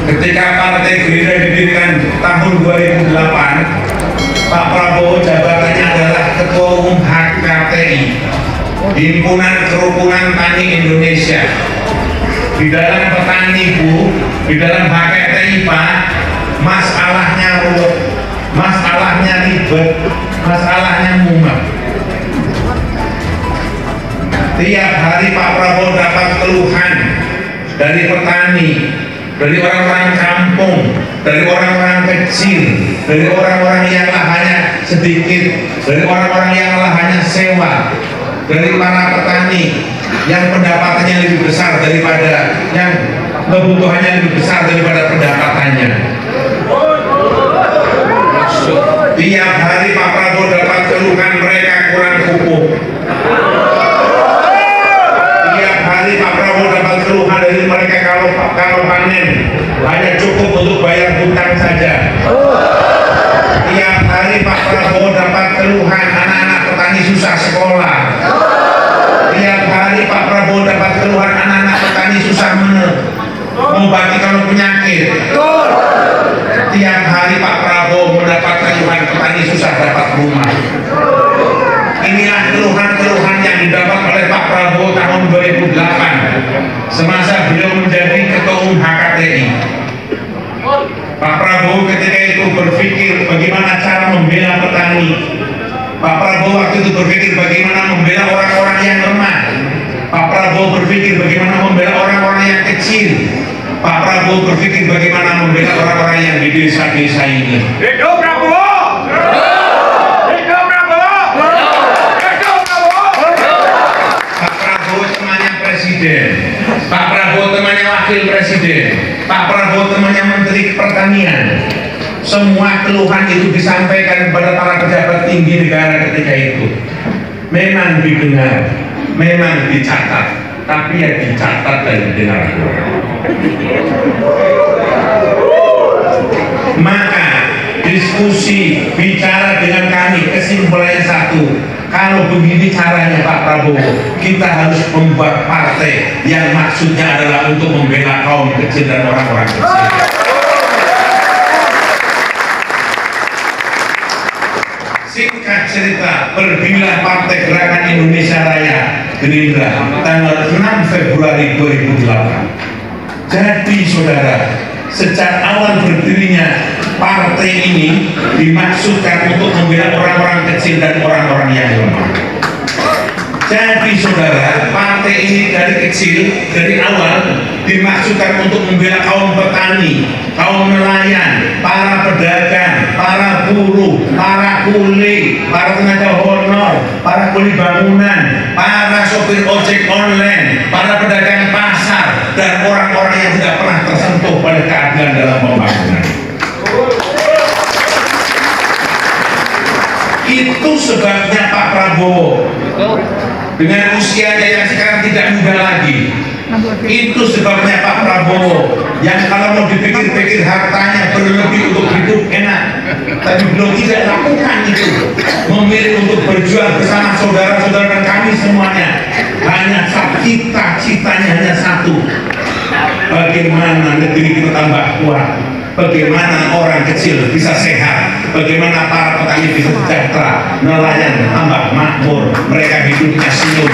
Ketika Partai Gerindra didirikan tahun 2008, Pak Prabowo jabatannya adalah Ketua Umum HKTI, Himpunan Kerukunan Tani Indonesia. Di dalam petani, Bu, di dalam HKTI, Pak, masalahnya ruwet, masalahnya ribet, masalahnya mumet. Tiap hari Pak Prabowo dapat keluhan dari petani, dari orang-orang kampung, dari orang-orang kecil, dari orang-orang yang lahannya sedikit, dari orang-orang yang lahannya sewa, dari para petani yang pendapatannya lebih besar daripada yang kebutuhannya lebih besar daripada pendapatannya. Tiap hari Pak Prabowo dapat keluhan mereka kurang pupuk. Tiap hari Pak Prabowo dapat keluhan dari mereka kalau panen hanya cukup untuk bayar hutang saja. Tiap hari Pak Prabowo dapat keluhan anak-anak petani susah sekolah. Tiap hari Pak Prabowo dapat keluhan anak-anak petani susah mengobati kalau penyakit. Tiap hari Pak Prabowo mendapat keluhan petani susah dapat rumah. Inilah keluhan-keluhan yang didapat oleh Pak Prabowo tahun 2008 semasa beliau menjadi Ketua Umum HKTI. Pak Prabowo ketika itu berpikir bagaimana cara membela petani. Pak Prabowo waktu itu berpikir bagaimana membela orang-orang yang lemah. Pak Prabowo berpikir bagaimana membela orang-orang yang kecil. Pak Prabowo berpikir bagaimana membela orang-orang yang di desa-desa ini. Hidup Prabowo! Hidup Prabowo! Hidup Prabowo! Pak Prabowo temannya presiden. Pak Prabowo temannya wakil presiden. Pak Prabowo temannya menteri pertanian. Semua keluhan itu disampaikan kepada para pejabat tinggi negara ketika itu. Memang didengar, memang dicatat, tapi ya dicatat dan didengar. Maka diskusi, bicara dengan kami, kesimpulannya satu. Kalau begini caranya Pak Prabowo, kita harus membuat partai yang maksudnya adalah untuk membela kaum kecil dan orang-orang kecil. Singkat cerita, berdirilah Partai Gerakan Indonesia Raya Gerindra tanggal 6 Februari 2008. Jadi saudara, sejak awal berdirinya partai ini dimaksudkan untuk membela orang-orang kecil dan orang-orang yang lemah. Jadi saudara, partai ini dari kecil, dari awal dimaksudkan untuk membela kaum petani, kaum nelayan, para pedagang, para buruh, para kuli, para tenaga honor, para kuli bangunan, para sopir ojek online, para pedagang pasar, dan orang-orang yang tidak pernah tersentuh oleh keadilan dalam pembangunan. Itu sebabnya Pak Prabowo dengan usianya yang sekarang tidak muda lagi, itu sebabnya Pak Prabowo yang kalau mau dipikir-pikir hartanya berlebih untuk hidup enak, tapi belum tidak lakukan itu, memilih untuk berjuang bersama saudara-saudara dan kami semuanya. Hanya cita-citanya hanya satu, bagaimana negeri kita tambah kuat, bagaimana orang kecil bisa sehat, bagaimana para petani bisa sejahtera, nelayan tambah makmur, mereka hidupnya senyum.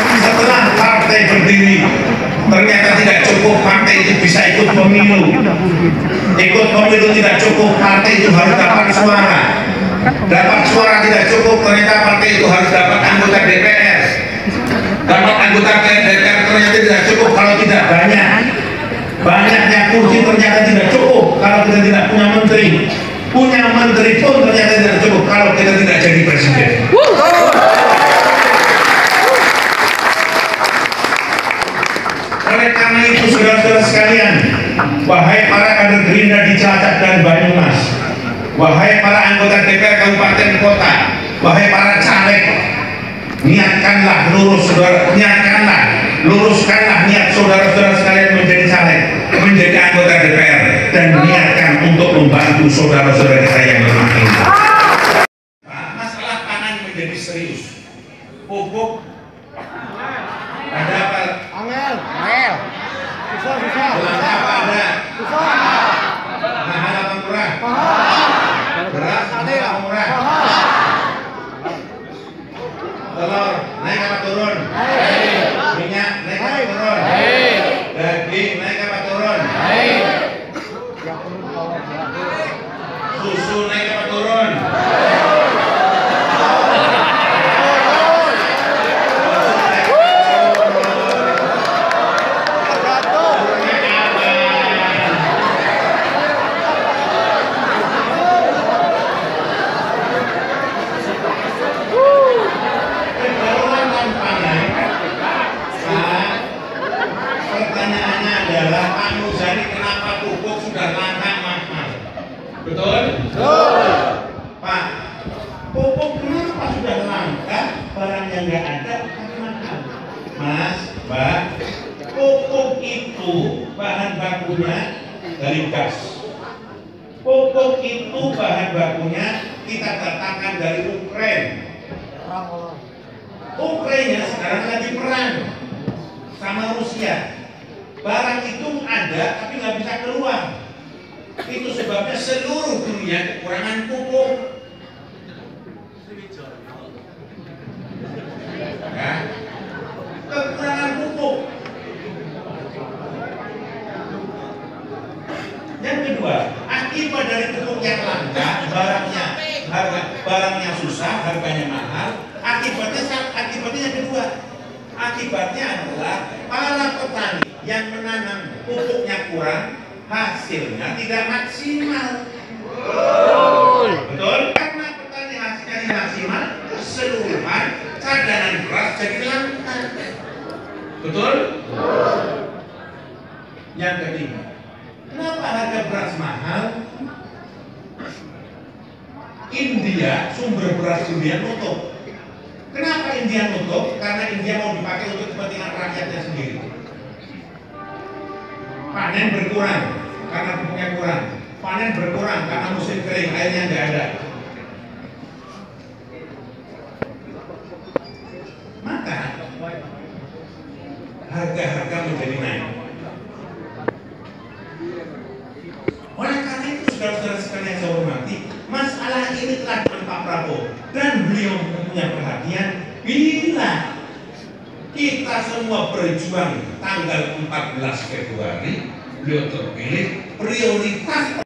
Dan setelah partai berdiri, ternyata tidak cukup partai itu bisa ikut pemilu. Ikut pemilu tidak cukup, partai itu harus dapat suara. Dapat suara tidak cukup, ternyata partai itu harus dapat anggota DPR. Dapat anggota DPR ternyata tidak cukup kalau tidak banyak. Banyaknya kursi ternyata tidak cukup kalau kita tidak punya menteri. Punya menteri pun ternyata tidak cukup kalau kita tidak jadi presiden. Oleh karena itu saudara-saudara sekalian, wahai para kader Gerindra di Cilacap dan Banyumas, wahai para anggota DPR kabupaten kota, wahai para caleg, niatkanlah luruskanlah niat saudara-saudara sekalian menjadi caleg, menjadi anggota DPR, dan niatkan untuk membantu saudara-saudara kita yang lemah ini. Masalah pangan menjadi serius. Pupuk ada apa? Belanja apa ada? Mahal apa murah? Beras mahal apa murah? Telur naik apa turun? Minyak naik apa turun? Daging naik apa turun? Susu naik apa turun? Pertanyaannya adalah Pak Muzani, kenapa pupuk sudah langka mahal? Betul? Pak, pupuk kenapa sudah langka? Barang yang nggak ada tapi mahal. Mas, Mbak, pupuk itu bahan bakunya dari gas. Pupuk itu bahan bakunya kita datangkan dari Ukraina. Ukraina sekarang lagi perang sama Rusia. Barang itu ada tapi nggak bisa keluar. Itu sebabnya seluruh dunia kekurangan pupuk. Ya, kekurangan pupuk. Yang kedua, akibat dari pupuk yang langka, barangnya susah, harganya mahal. Akibatnya yang kedua. Akibatnya adalah para petani yang menanam pupuknya kurang, hasilnya tidak maksimal. Betul? Karena petani hasilnya tidak maksimal, keseluruhan cadangan beras jadi langka. Betul? Yang ketiga, kenapa harga beras mahal? India, sumber beras India nutup. Kenapa India nutup? Karena India mau dipakai untuk kepentingan rakyatnya sendiri. Panen berkurang karena pupuknya kurang. Panen berkurang karena musim kering, airnya nggak ada. Maka harga-harga menjadi naik. Oleh karena itu, saudara-saudara sekalian yang saya hormati, masalah ini telah dengan Pak Prabowo dan beliau punya perhatian bila kita semua berjuang tanggal 14 Februari beliau terpilih, prioritas